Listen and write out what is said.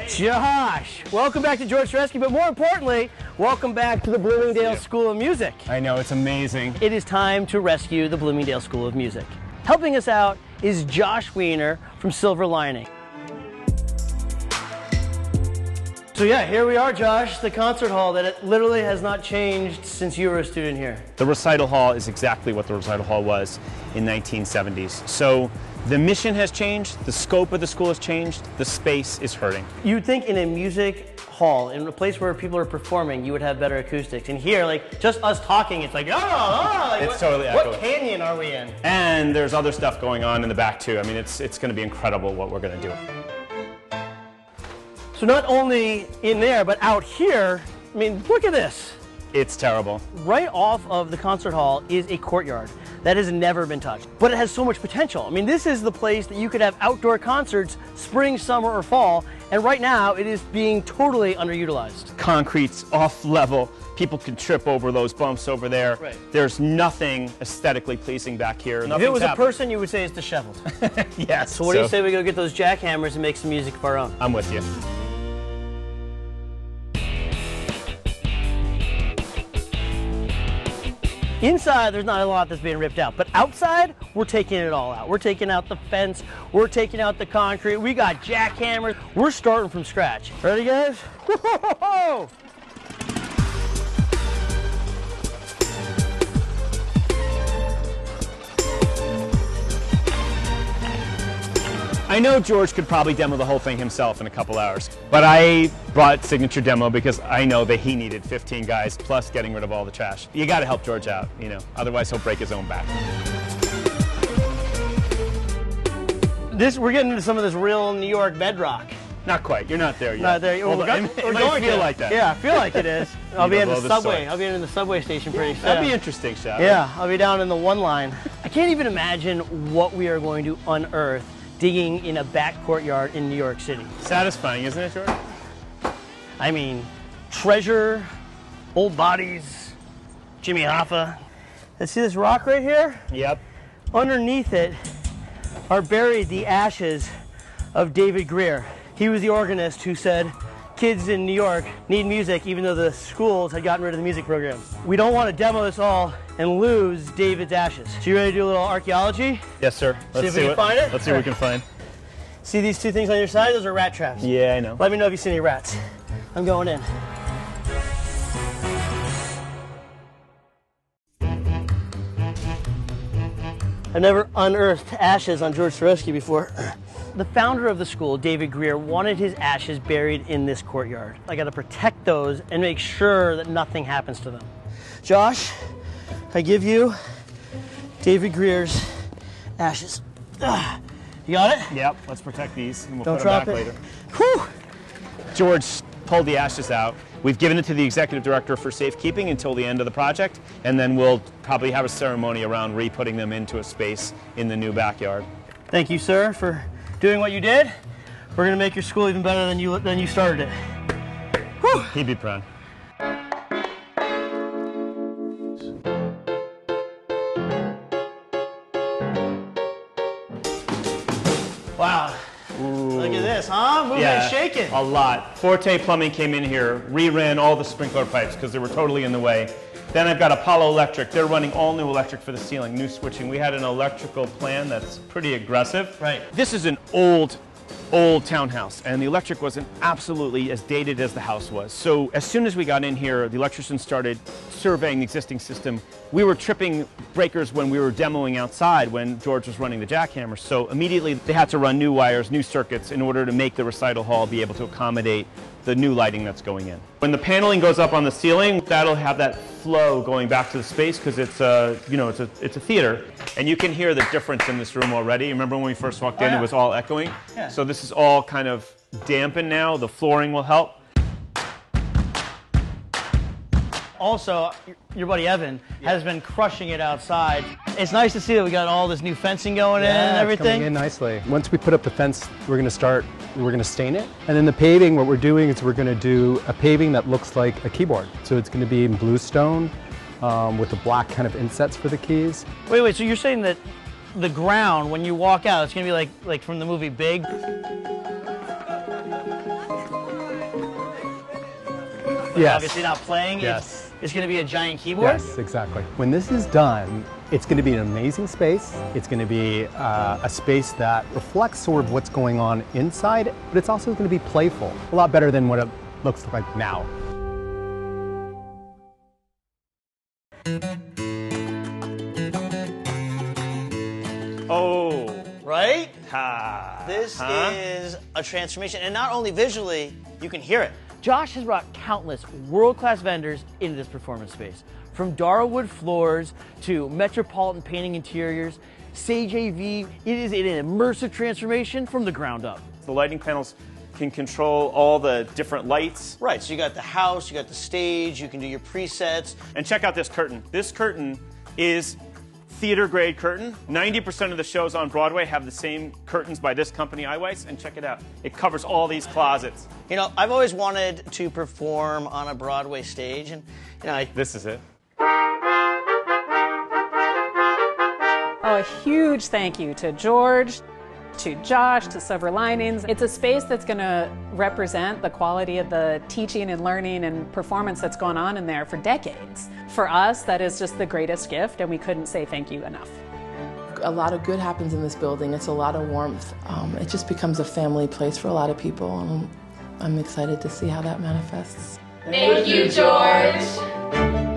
Josh, welcome back to George Rescue, but more importantly, welcome back to the Bloomingdale School of Music. I know, it's amazing. It is time to rescue the Bloomingdale School of Music. Helping us out is Josh Wiener from SilverLining. So yeah, here we are, Josh, the concert hall that it literally has not changed since you were a student here. The recital hall is exactly what the recital hall was in 1970s. So the mission has changed, the scope of the school has changed, the space is hurting. You'd think in a music hall, in a place where people are performing, you would have better acoustics. And here, like, just us talking, it's like, like, it's totally echoey. What canyon are we in? And there's other stuff going on in the back too. I mean, it's going to be incredible what we're going to do. So not only in there, but out here, I mean, look at this. It's terrible. Right off of the concert hall is a courtyard that has never been touched, but it has so much potential. I mean, this is the place that you could have outdoor concerts spring, summer, or fall, and right now it is being totally underutilized. Concrete's off level. People can trip over those bumps over there. Right. There's nothing aesthetically pleasing back here. If it was a person, you would say it's disheveled. Yes. So what do you say we go get those jackhammers and make some music of our own? I'm with you. Inside, there's not a lot that's being ripped out, but outside, we're taking it all out. We're taking out the fence, we're taking out the concrete, we got jackhammers. We're starting from scratch. Ready, guys? Whoa! I know George could probably demo the whole thing himself in a couple hours, but I brought Signature Demo because I know that he needed 15 guys plus getting rid of all the trash. You got to help George out, you know, otherwise he'll break his own back. We're getting into some of this real New York bedrock. Not quite. You're not there yet. Not there. Well, it might feel like that. Yeah, I feel like it is. I'll be in the subway. I'll be in the subway station pretty soon. That'd be interesting, Shaq. Yeah, I'll be down in the one line. I can't even imagine what we are going to unearth digging in a back courtyard in New York City. Satisfying, isn't it, George? I mean, treasure, old bodies, Jimmy Hoffa. Let's see this rock right here? Yep. Underneath it are buried the ashes of David Greer. He was the organist who said, kids in New York need music even though the schools had gotten rid of the music program. We don't want to demo this all and lose David's ashes. So you ready to do a little archaeology? Yes, sir. See if we can find it? Let's see what we can find. See these two things on your side? Those are rat traps. Yeah, I know. Let me know if you see any rats. I'm going in. I've never unearthed ashes on George Rescue before. The founder of the school, David Greer, wanted his ashes buried in this courtyard. I got to protect those and make sure that nothing happens to them. Josh, I give you David Greer's ashes. You got it? Yep, let's protect these and we'll Don't put drop them back it. later. Whew. George pulled the ashes out. We've given it to the executive director for safekeeping until the end of the project, and then we'll probably have a ceremony around re-putting them into a space in the new backyard. Thank you, sir, for doing what you did. We're going to make your school even better than you started it. Whew. He'd be proud. Wow. Look at this, huh? Moving and shaking. A lot. Forte Plumbing came in here, reran all the sprinkler pipes because they were totally in the way. Then I've got Apollo Electric. They're running all new electric for the ceiling, new switching. We had an electrical plan that's pretty aggressive. Right. This is an old townhouse, and the electric wasn't absolutely as dated as the house was. So as soon as we got in here, the electrician started surveying the existing system. We were tripping breakers when we were demoing outside when George was running the jackhammer. So immediately they had to run new wires, new circuits in order to make the recital hall be able to accommodate the new lighting that's going in. When the paneling goes up on the ceiling, that'll have that flow going back to the space because it's a theater, and you can hear the difference in this room already. Remember when we first walked in, it was all echoing? Yeah. So this is all kind of dampened now. The flooring will help. Also, your buddy Evan has been crushing it outside. It's nice to see that we got all this new fencing going in and everything. It's coming in nicely. Once we put up the fence, we're going to stain it. And then the paving, what we're doing is we're going to do a paving that looks like a keyboard. So it's going to be in bluestone with the black kind of insets for the keys. Wait, so you're saying that the ground, when you walk out, it's going to be like from the movie Big? like Yes. obviously not playing. Yes. It's going to be a giant keyboard. Yes, exactly. When this is done, it's going to be an amazing space. It's going to be a space that reflects sort of what's going on inside, but it's also going to be playful. A lot better than what it looks like now. Oh. Right? Ha. This is a transformation, and not only visually, you can hear it. Josh has brought countless world-class vendors into this performance space. From Darwood floors to Metropolitan painting interiors, Sage AV, it is an immersive transformation from the ground up. The lighting panels can control all the different lights. Right, so you got the house, you got the stage, you can do your presets. And check out this curtain. This curtain is theater grade curtain. 90% of the shows on Broadway have the same curtains by this company, iWeiss, and check it out. It covers all these closets. You know, I've always wanted to perform on a Broadway stage, and This is it. Oh, a huge thank you to George, to Josh, to SilverLinings. It's a space that's going to represent the quality of the teaching and learning and performance that's gone on in there for decades. For us, that is just the greatest gift, and we couldn't say thank you enough. A lot of good happens in this building. It's a lot of warmth. It just becomes a family place for a lot of people, and I'm excited to see how that manifests. Thank you, George.